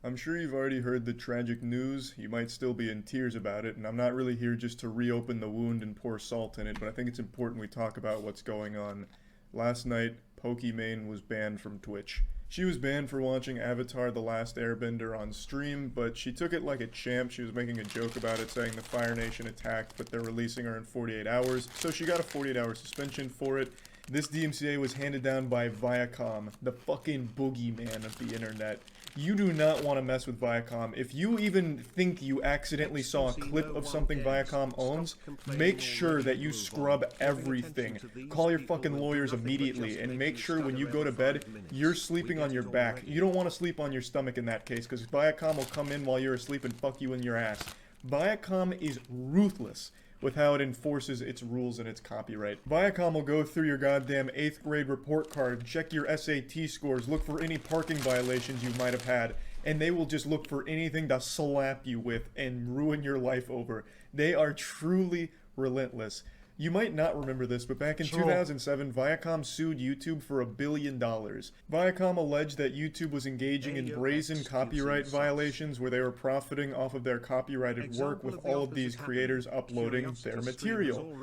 I'm sure you've already heard the tragic news. You might still be in tears about it, and I'm not really here just to reopen the wound and pour salt in it, but I think it's important we talk about what's going on. Last night, Pokimane was banned from Twitch. She was banned for watching Avatar: The Last Airbender on stream, but she took it like a champ. She was making a joke about it, saying the Fire Nation attacked, but they're releasing her in 48 hours, so she got a 48-hour suspension for it. This DMCA was handed down by Viacom, the fucking boogeyman of the internet. You do not want to mess with Viacom. If you even think you accidentally saw a clip of something Viacom owns, make sure that you scrub everything. Call your fucking lawyers immediately, and make sure when you go to bed, you're sleeping on your back. You don't want to sleep on your stomach in that case, because Viacom will come in while you're asleep and fuck you in your ass. Viacom is ruthless with how it enforces its rules and its copyright. Viacom will go through your goddamn 8th grade report card, check your SAT scores, look for any parking violations you might have had, and they will just look for anything to slap you with and ruin your life over. They are truly relentless. You might not remember this, but back in 2007, Viacom sued YouTube for $1 billion. Viacom alleged that YouTube was engaging in brazen copyright violations where they were profiting off of their copyrighted work with all of these creators uploading their material,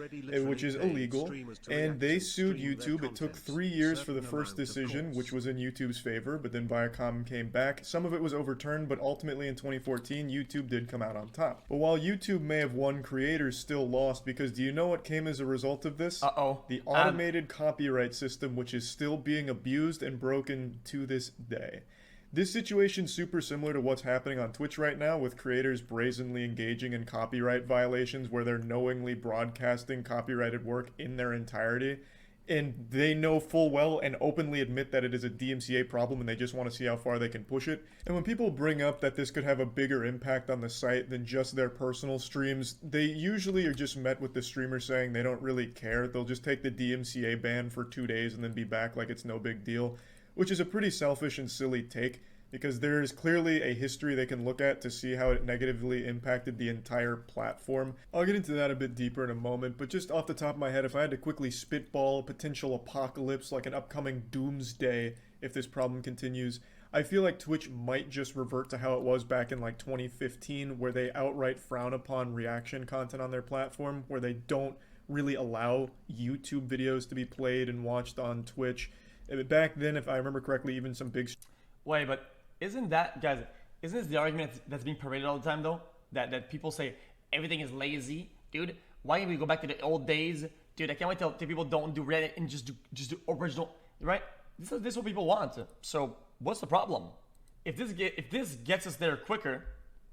which is illegal, and they sued YouTube. It took 3 years for the first decision, which was in YouTube's favor, but then Viacom came back. Some of it was overturned, but ultimately in 2014, YouTube did come out on top. But while YouTube may have won, creators still lost, because do you know what came as a result of this? The automated copyright system, which is still being abused and broken to this day. This situation's super similar to what's happening on Twitch right now, with creators brazenly engaging in copyright violations where they're knowingly broadcasting copyrighted work in their entirety. And they know full well and openly admit that it is a DMCA problem and they just want to see how far they can push it. And when people bring up that this could have a bigger impact on the site than just their personal streams, they usually are just met with the streamer saying they don't really care. They'll just take the DMCA ban for 2 days and then be back like it's no big deal, which is a pretty selfish and silly take, because there is clearly a history they can look at to see how it negatively impacted the entire platform. I'll get into that a bit deeper in a moment, but just off the top of my head, if I had to quickly spitball a potential apocalypse, like an upcoming doomsday if this problem continues, I feel like Twitch might just revert to how it was back in like 2015, where they outright frown upon reaction content on their platform, where they don't really allow YouTube videos to be played and watched on Twitch. Back then, if I remember correctly, even some big... Wait, but isn't that, guys, isn't this the argument that's being paraded all the time, though? That people say everything is lazy? Dude, why can't we go back to the old days? Dude, I can't wait till people don't do Reddit and just do original, right? This is what people want. So what's the problem? If this gets us there quicker,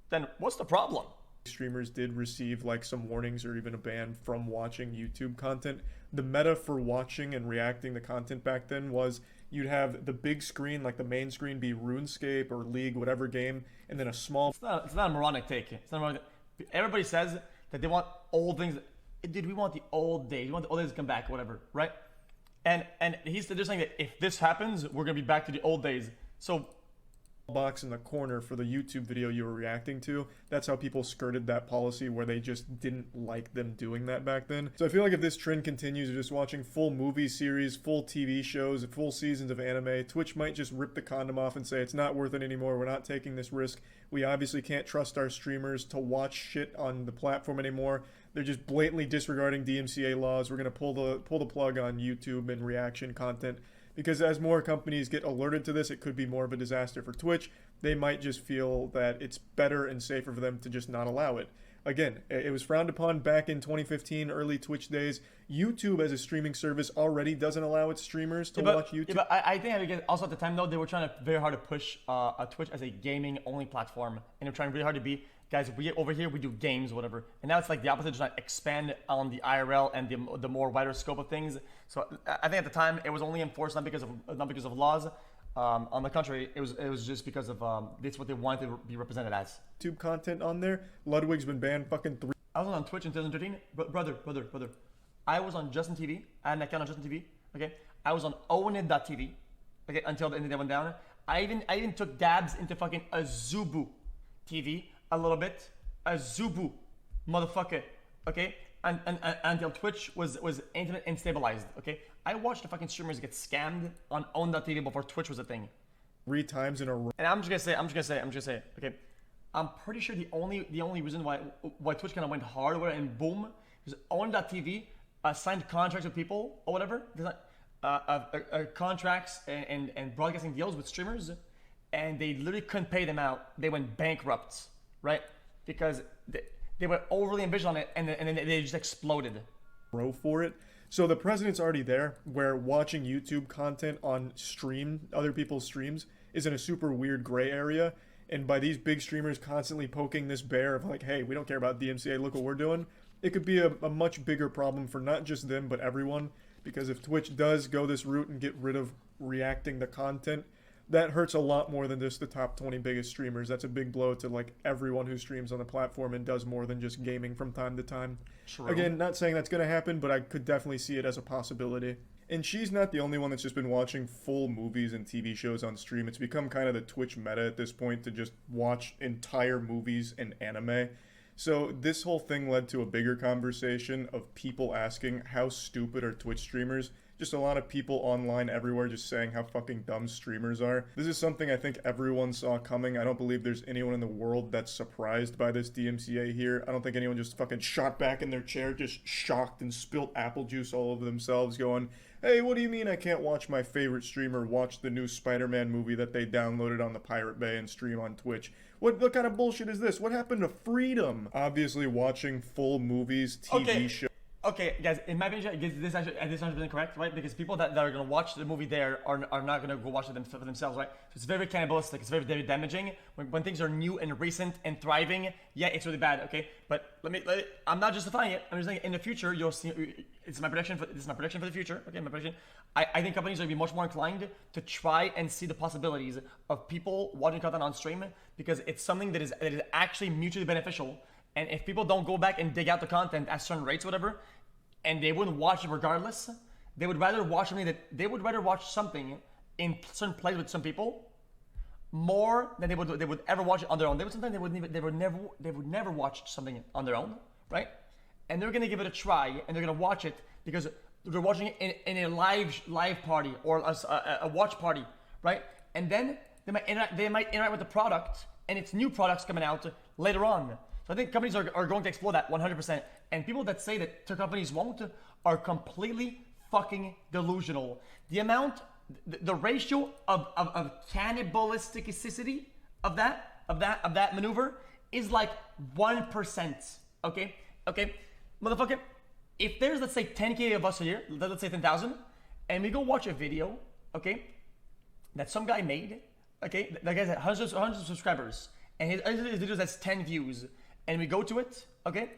then what's the problem? Streamers did receive like some warnings or even a ban from watching YouTube content. The meta for watching and reacting to content back then was you'd have the big screen, like the main screen, be RuneScape or League, whatever game, and then a small... It's not a moronic take. It's not a moronic... Everybody says that they want old things. Dude, we want the old days. We want the old days to come back, whatever, right? And they're saying that if this happens, we're going to be back to the old days. So... box in the corner for the YouTube video you were reacting to. That's how people skirted that policy, where they just didn't like them doing that back then. So I feel like if this trend continues of just watching full movie series, full TV shows, full seasons of anime, Twitch might just rip the condom off and say it's not worth it anymore. We're not taking this risk. We obviously can't trust our streamers to watch shit on the platform anymore. They're just blatantly disregarding DMCA laws. We're going to pull the plug on YouTube and reaction content. Because as more companies get alerted to this, it could be more of a disaster for Twitch. They might just feel that it's better and safer for them to just not allow it. Again, it was frowned upon back in 2015, early Twitch days. YouTube as a streaming service already doesn't allow its streamers to watch YouTube. Yeah, but I think also at the time, though, they were trying very hard to push Twitch as a gaming-only platform. And they're trying really hard to be, guys, over here, we do games, whatever. And now it's like the opposite, trying to expand on the IRL and the more wider scope of things. So I think at the time, it was only enforced not because of laws. On the contrary, it was just because of it's what they wanted to be represented as. YouTube content on there. Ludwig's been banned fucking 3. I was on Twitch in 2013. Brother. I was on Justin TV. I had an account on Justin TV. Okay. I was on ownit.tv. Okay, until the internet went down. I even took dabs into fucking Azubu TV a little bit. Azubu, motherfucker. Okay. And until Twitch was internet and stabilized. Okay. I watched the fucking streamers get scammed on own.tv before Twitch was a thing. 3 times in a row. And I'm just gonna say, okay. I'm pretty sure the only reason why Twitch kind of went hard over it and boom is own.tv signed contracts with people or whatever, contracts and broadcasting deals with streamers, and they literally couldn't pay them out. They went bankrupt, right? Because they were overly ambitious on it, and then they just exploded. For it. So the precedent's already there where watching YouTube content on other people's streams, is in a super weird gray area. And by these big streamers constantly poking this bear of like, hey, we don't care about DMCA, look what we're doing, it could be a much bigger problem for not just them, but everyone. Because if Twitch does go this route and get rid of reacting to content, that hurts a lot more than just the top 20 biggest streamers. That's a big blow to like everyone who streams on the platform and does more than just gaming from time to time. True. Again, not saying that's going to happen, but I could definitely see it as a possibility. And she's not the only one that's just been watching full movies and TV shows on stream. It's become kind of the Twitch meta at this point to just watch entire movies and anime. So this whole thing led to a bigger conversation of people asking how stupid are Twitch streamers. Just a lot of people online everywhere just saying how fucking dumb streamers are. This is something I think everyone saw coming. I don't believe there's anyone in the world that's surprised by this DMCA here. I don't think anyone just fucking shot back in their chair, just shocked and spilt apple juice all over themselves going, hey, what do you mean I can't watch my favorite streamer watch the new Spider-Man movie that they downloaded on the Pirate Bay and stream on Twitch? What kind of bullshit is this? What happened to freedom? Obviously, watching full movies, TV shows. Okay, guys, in my opinion, this actually 100% correct, right? Because people that are going to watch the movie there are not going to go watch it for themselves, right? So it's very cannibalistic. It's very, very damaging. When things are new and recent and thriving, yeah, it's really bad, okay? But I'm not justifying it. I'm just saying in the future, you'll see, this is my prediction for the future, okay? My prediction. I think companies are going to be much more inclined to try and see the possibilities of people watching content on stream, because it's something that is actually mutually beneficial. And if people don't go back and dig out the content at certain rates, whatever, and they wouldn't watch it regardless, they would rather watch something in certain places with some people more than they would ever watch it on their own. They would never watch something on their own, right? And they're gonna give it a try, and they're gonna watch it because they're watching it in a live party or a watch party, right? And then they might interact with the product, and it's new products coming out later on. So I think companies are going to explore that 100%. And people that say that companies won't are completely fucking delusional. The ratio of cannibalisticity of that maneuver is like 1%. Okay? Motherfucker, if there's, let's say, 10K of us here, let's say 10,000, and we go watch a video, okay, that some guy made, okay, that guy's at hundreds of subscribers, and his videos has 10 views, and we go to it, okay,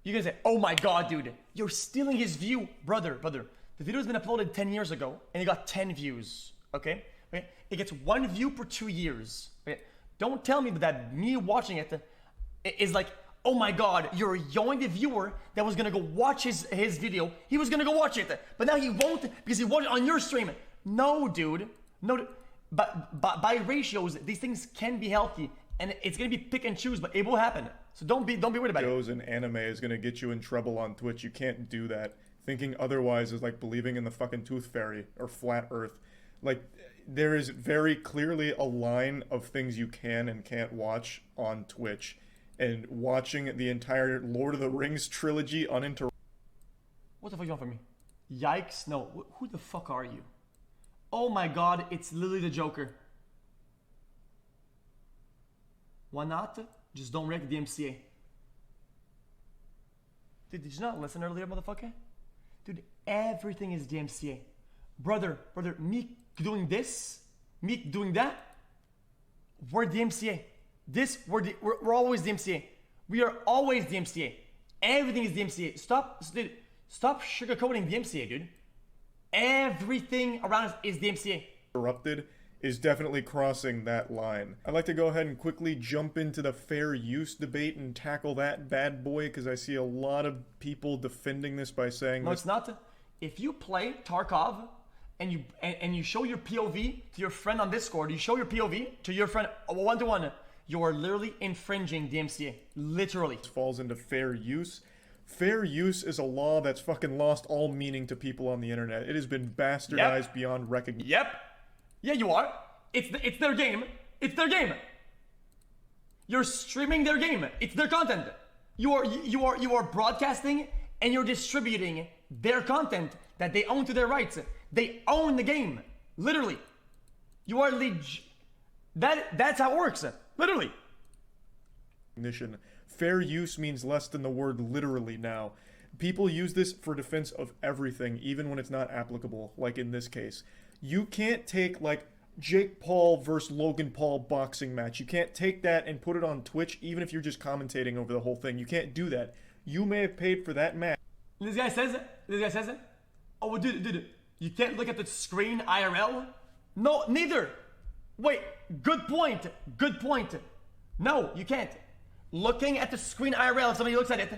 you guys say, oh my god, dude, you're stealing his view. Brother, the video's been uploaded 10 years ago, and it got 10 views, okay? It gets 1 view per 2 years, okay? Don't tell me that me watching it is like, oh my god, you're yelling the viewer that was gonna go watch his video. He was gonna go watch it, but now he won't because he watched it on your stream. No, dude. No, but by ratios, these things can be healthy, and it's gonna be pick and choose, but it will happen. So don't be worried about it. Shows and anime is gonna get you in trouble on Twitch. You can't do that. Thinking otherwise is like believing in the fucking tooth fairy or flat earth. Like, there is very clearly a line of things you can and can't watch on Twitch. And watching the entire Lord of the Rings trilogy uninterrupted. What the fuck you want from me? Yikes, no. Who the fuck are you? Oh my god, it's literally the Joker. Why not? Just don't wreck the DMCA. Dude, did you not listen earlier, motherfucker? Dude, everything is DMCA. Brother, me doing this, me doing that, we're DMCA. We're always DMCA. We are always DMCA. Everything is DMCA. Stop sugarcoating DMCA, dude. Everything around us is DMCA. Interrupted is definitely crossing that line. I'd like to go ahead and quickly jump into the fair use debate and tackle that bad boy, because I see a lot of people defending this by saying... No, it's not. If you play Tarkov and you show your POV to your friend on Discord, you show your POV to your friend one-to-one, you are literally infringing DMCA. Literally. This falls into fair use. Fair use is a law that's fucking lost all meaning to people on the internet. It has been bastardized beyond recognition. Yep. Yeah, you are. It's their game. It's their game. You're streaming their game. It's their content. You are broadcasting and you're distributing their content that they own to their rights. They own the game. Literally. You are that's how it works. Literally. Fair use means less than the word literally now. People use this for defense of everything, even when it's not applicable, like in this case. You can't take, like, Jake Paul versus Logan Paul boxing match. You can't take that and put it on Twitch, even if you're just commentating over the whole thing. You can't do that. You may have paid for that match. This guy says it. Oh, dude, you can't look at the screen IRL? No, neither. Wait, good point. No, you can't. Looking at the screen IRL, if somebody looks at it,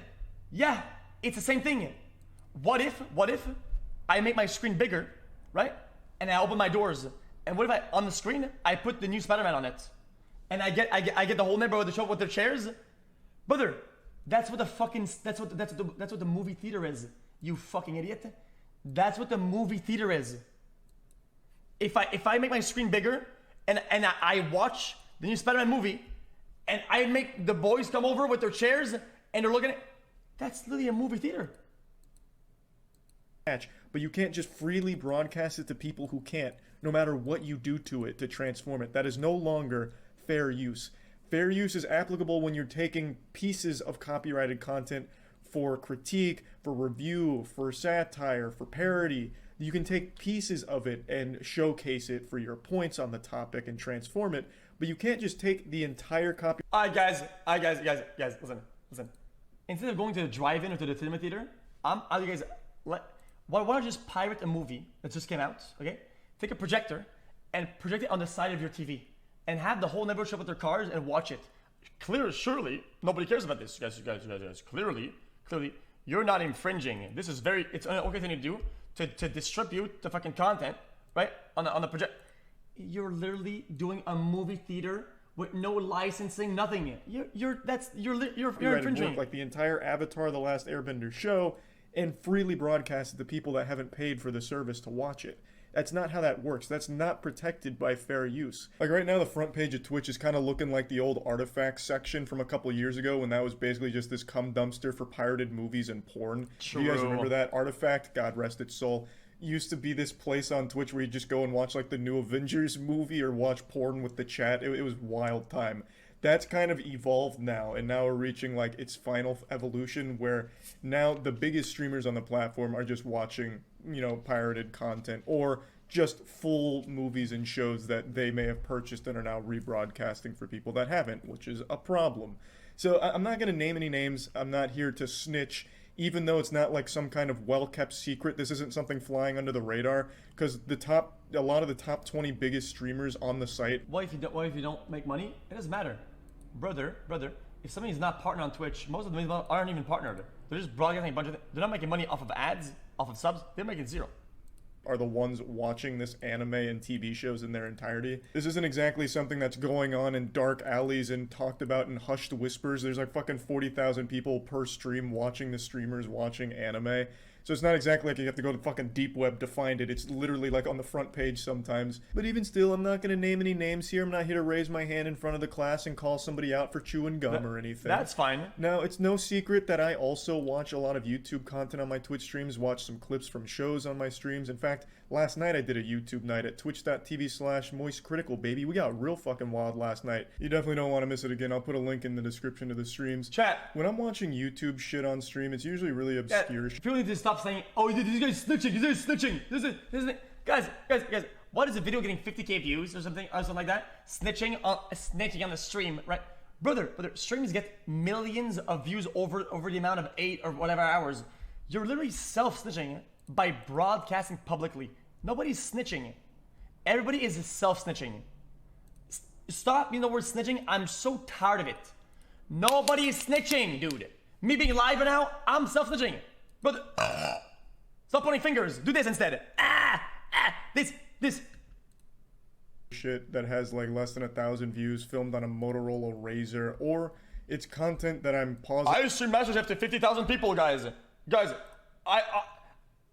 yeah, it's the same thing. What if I make my screen bigger, right? And I open my doors, and what if on the screen, I put the new Spider-Man on it? And I get the whole neighborhood to show up with their chairs? Brother, that's what the movie theater is. You fucking idiot. That's what the movie theater is. If I make my screen bigger and I watch the new Spider-Man movie and I make the boys come over with their chairs and they're looking at, that's literally a movie theater. But you can't just freely broadcast it to people who can't, no matter what you do to it to transform it. That is no longer fair use. Fair use is applicable when you're taking pieces of copyrighted content for critique, for review, for satire, for parody. You can take pieces of it and showcase it for your points on the topic and transform it, but you can't just take the entire copy. Guys, listen. Instead of going to the drive-in or to the cinema theater, why don't you just pirate a movie that just came out, okay? Take a projector and project it on the side of your TV and have the whole neighborhood show up with their cars and watch it. Surely, nobody cares about this, guys. Clearly, you're not infringing. It's an okay thing to do to distribute the fucking content, right? On the project. You're literally doing a movie theater with no licensing, nothing. You're infringing. Like the entire Avatar: The Last Airbender show, and freely broadcast it to people that haven't paid for the service to watch it. That's not how that works. That's not protected by fair use. Like right now, the front page of Twitch is kind of looking like the old artifacts section from a couple years ago when that was basically just this cum dumpster for pirated movies and porn. True. Do you guys remember that? Artifact, God rest its soul, used to be this place on Twitch where you just go and watch like the new Avengers movie or watch porn with the chat. It was wild time. That's kind of evolved now, and now we're reaching like its final evolution where now the biggest streamers on the platform are just watching, pirated content or just full movies and shows that they may have purchased and are now rebroadcasting for people that haven't, which is a problem. So I'm not going to name any names. I'm not here to snitch, even though it's not like some kind of well-kept secret. This isn't something flying under the radar, because a lot of the top 20 biggest streamers on the site. What if you don't make money? It doesn't matter. Brother, if somebody's not partnered on Twitch, most of them aren't even partnered. They're just broadcasting a bunch of things. They're not making money off of ads, off of subs. They're making zero. Are the ones watching this anime and TV shows in their entirety. This isn't exactly something that's going on in dark alleys and talked about in hushed whispers. There's like fucking 40,000 people per stream watching the streamers watching anime. So it's not exactly like you have to go to fucking deep web to find it. It's literally like on the front page sometimes. But even still, I'm not going to name any names here. I'm not here to raise my hand in front of the class and call somebody out for chewing gum or anything. That's fine. Now, it's no secret that I also watch a lot of YouTube content on my Twitch streams, watch some clips from shows on my streams. In fact, last night I did a YouTube night at twitch.tv/moistcritical, baby. We got real fucking wild last night. You definitely don't want to miss it again. I'll put a link in the description to the streams. Chat. When I'm watching YouTube shit on stream, it's usually really obscure. People need to stop saying, oh, this guy's snitching, this is guys, what is a video getting 50k views or something like that? Snitching on the stream, right? Brother, streams get millions of views over the amount of 8 or whatever hours. You're literally self-snitching by broadcasting publicly. Nobody's snitching. Everybody is self-snitching. Stop using the word snitching. I'm so tired of it. Nobody is snitching, dude. Me being live right now, I'm self-snitching. Brother, stop pointing fingers. Do this instead. This. Shit that has like less than 1,000 views, filmed on a Motorola Razr, or it's content that I'm pausing. I stream MasterChef to 50,000 people, guys.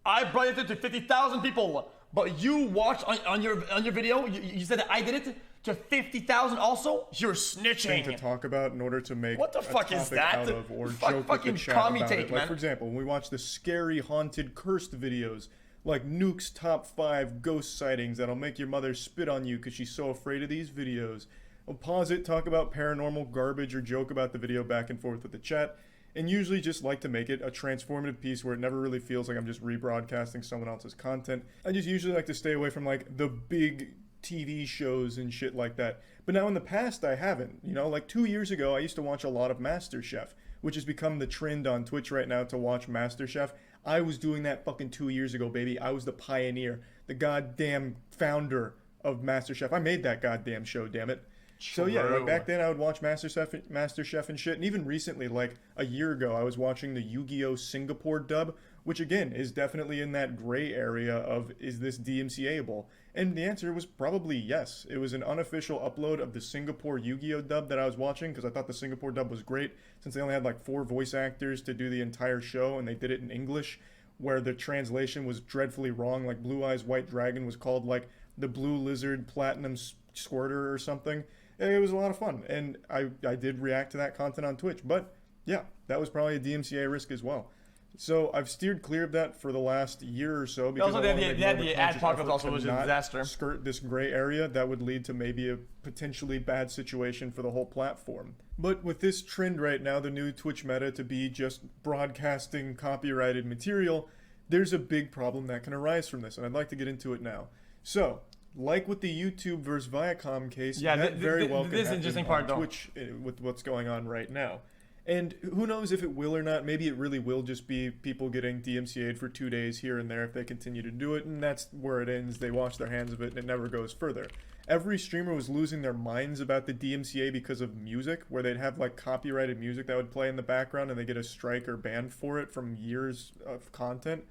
I brought it to 50,000 people, but you watched on your video. You said that I did it to 50,000 also. You're snitching. To talk about in order to make what the fuck is that? out of, or joke with the chat about it. Like, for example, when we watch the scary, haunted, cursed videos, like Nuke's top 5 ghost sightings that'll make your mother spit on you because she's so afraid of these videos. I'll pause it, talk about paranormal garbage, or joke about the video back and forth with the chat, and usually just like to make it a transformative piece where it never really feels like I'm just rebroadcasting someone else's content. I just usually like to stay away from like the big TV shows and shit like that. But now in the past I haven't. You know, like 2 years ago I used to watch a lot of MasterChef, which has become the trend on Twitch right now to watch MasterChef. I was doing that fucking 2 years ago, baby. I was the pioneer, the goddamn founder of MasterChef. I made that goddamn show, damn it. So yeah, like back then I would watch MasterChef and shit, and even recently, like a year ago, I was watching the Yu-Gi-Oh! Singapore dub, which again is definitely in that gray area of, is this DMCA-able? And the answer was probably yes. It was an unofficial upload of the Singapore Yu-Gi-Oh! Dub that I was watching, because I thought the Singapore dub was great, since they only had like 4 voice actors to do the entire show, and they did it in English, where the translation was dreadfully wrong. Like Blue Eyes White Dragon was called like the Blue Lizard Platinum Squirter or something. It was a lot of fun, and I did react to that content on Twitch. But yeah, that was probably a DMCA risk as well. So I've steered clear of that for the last year or so, because also, the ad apocalypse also was a disaster. Skirt this gray area that would lead to maybe a potentially bad situation for the whole platform. But with this trend right now, the new Twitch meta to be just broadcasting copyrighted material, there's a big problem that can arise from this, and I'd like to get into it now. So, like with the YouTube versus Viacom case, yeah, that very well this can interesting happen part, on Twitch with what's going on right now. And who knows if it will or not. Maybe it really will just be people getting DMCA'd for 2 days here and there if they continue to do it, and that's where it ends. They wash their hands of it and it never goes further. Every streamer was losing their minds about the DMCA because of music, where they'd have like copyrighted music that would play in the background and they get a strike or ban for it from years of content.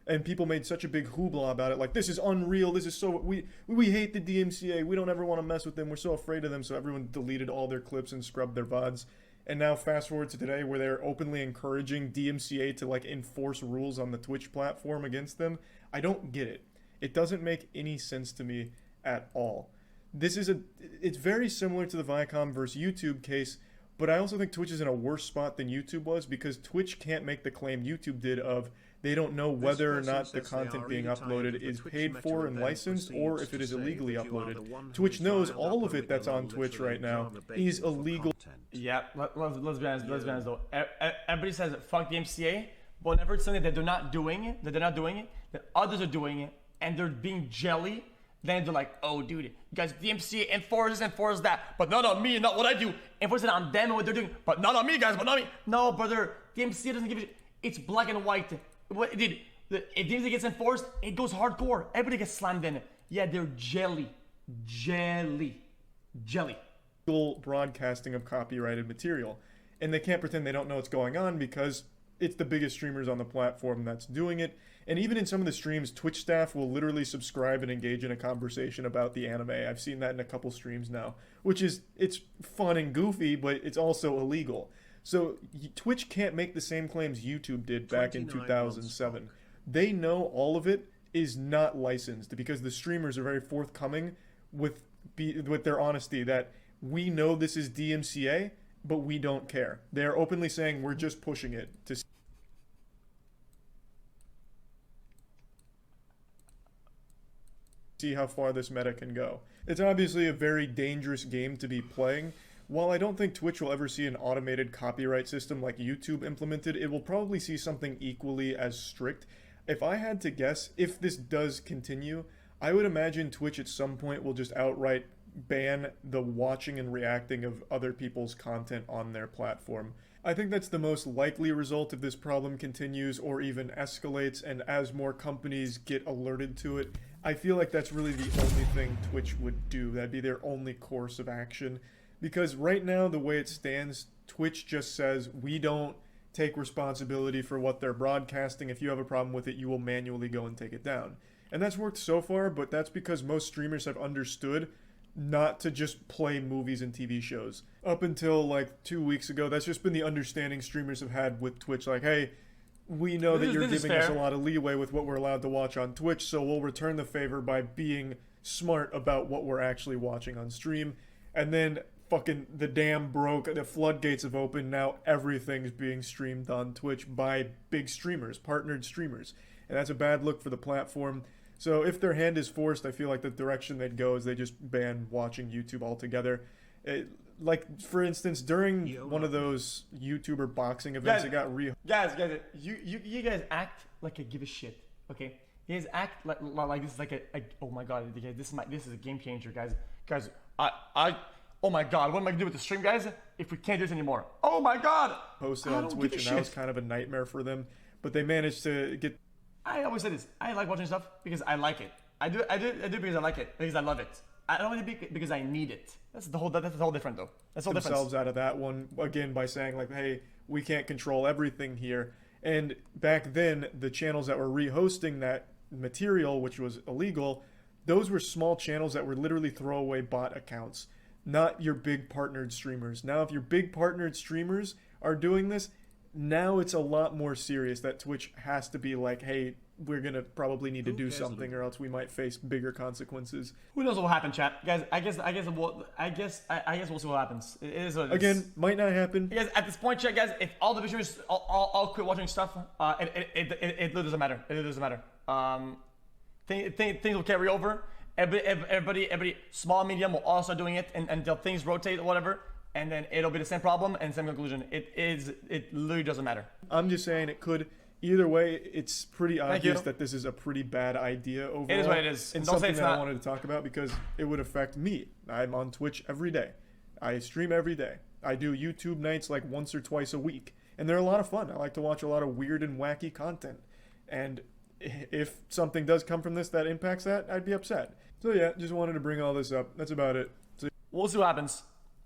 And people made such a big hoopla about it, like, this is unreal, this is so, we hate the DMCA, we don't ever want to mess with them, we're so afraid of them, so everyone deleted all their clips and scrubbed their VODs. And now fast forward to today, where they're openly encouraging DMCA to like enforce rules on the Twitch platform against them. I don't get it. It doesn't make any sense to me at all. It's very similar to the Viacom versus YouTube case, but I also think Twitch is in a worse spot than YouTube was, because Twitch can't make the claim YouTube did of, they don't know whether or not the content being uploaded is paid for and licensed, or if it is illegally uploaded. Twitch knows all of it that's on Twitch right now is illegal. Yeah, let's be honest though. Everybody says fuck the MCA, but whenever it's something that they're not doing, that others are doing it, and they're being jelly, then they're like, oh dude, you guys, the MCA enforce that, but not on me, not what I do. Enforce it on them and what they're doing, but not on me, guys, but not me. No, brother, the MCA doesn't give it. It's black and white. What, dude, if DMCA gets enforced, it goes hardcore. Everybody gets slammed in it. Yeah, they're jelly. Broadcasting of copyrighted material. And they can't pretend they don't know what's going on, because it's the biggest streamers on the platform that's doing it. And even in some of the streams, Twitch staff will literally subscribe and engage in a conversation about the anime. I've seen that in a couple streams now, which is, it's fun and goofy, but it's also illegal. So Twitch can't make the same claims YouTube did back in 2007. They know all of it is not licensed, because the streamers are very forthcoming with their honesty that we know this is DMCA, but we don't care. They're openly saying we're just pushing it to see how far this meta can go. It's obviously a very dangerous game to be playing. While I don't think Twitch will ever see an automated copyright system like YouTube implemented, it will probably see something equally as strict. If I had to guess, if this does continue, I would imagine Twitch at some point will just outright ban the watching and reacting of other people's content on their platform. I think that's the most likely result if this problem continues or even escalates, and as more companies get alerted to it. I feel like that's really the only thing Twitch would do. That'd be their only course of action. Because right now, the way it stands, Twitch just says, we don't take responsibility for what they're broadcasting. If you have a problem with it, you will manually go and take it down. And that's worked so far, but that's because most streamers have understood not to just play movies and TV shows. Up until like 2 weeks ago, that's just been the understanding streamers have had with Twitch. Like, hey, we know that you're this is giving us a fair. lot of leeway with what we're allowed to watch on Twitch, so we'll return the favor by being smart about what we're actually watching on stream. And then fucking the dam broke, the floodgates have opened, now everything's being streamed on Twitch by big streamers, partnered streamers. And that's a bad look for the platform. So if their hand is forced, I feel like the direction they'd go is they just ban watching YouTube altogether. Like, for instance, during one of those YouTuber boxing events, it got Guys, you guys act like I give a shit, okay? You guys act like this is like a oh my god, this is a game changer, guys. Guys, oh my god, what am I gonna do with the stream, guys? If we can't do this anymore, oh my god! posted on Twitch, and that was kind of a nightmare for them. But they managed to get. I always say this. I like watching stuff because I like it. I do because I like it, because I love it. I don't want to be because I need it. That's the whole different though. That's the whole themselves difference. out of that one again by saying like, hey, we can't control everything here. And back then, the channels that were rehosting that material, which was illegal, those were small channels that were literally throwaway bot accounts, not your big partnered streamers. Now, if your big partnered streamers are doing this, now it's a lot more serious that Twitch has to be like, hey, we're gonna probably need to do something, or else we might face bigger consequences. Who knows what will happen, chat? Guys, I guess we'll see what happens. It is what it is. Again, might not happen. Guys, at this point, chat, guys, if all the streamers all quit watching stuff, it doesn't matter. It doesn't matter. Things will carry over. Everybody, small, medium will all start doing it, and until things rotate or whatever, and then it'll be the same problem and same conclusion. It literally doesn't matter. I'm just saying it could. Either way, it's pretty obvious that this is a pretty bad idea overall. It is what it is. And Don't say something it's that I not. wanted to talk about because it would affect me. I'm on Twitch every day. I stream every day. I do YouTube nights like once or twice a week. And they're a lot of fun. I like to watch a lot of weird and wacky content. And if something does come from this that impacts that, I'd be upset. So yeah, just wanted to bring all this up. That's about it. We'll see what happens.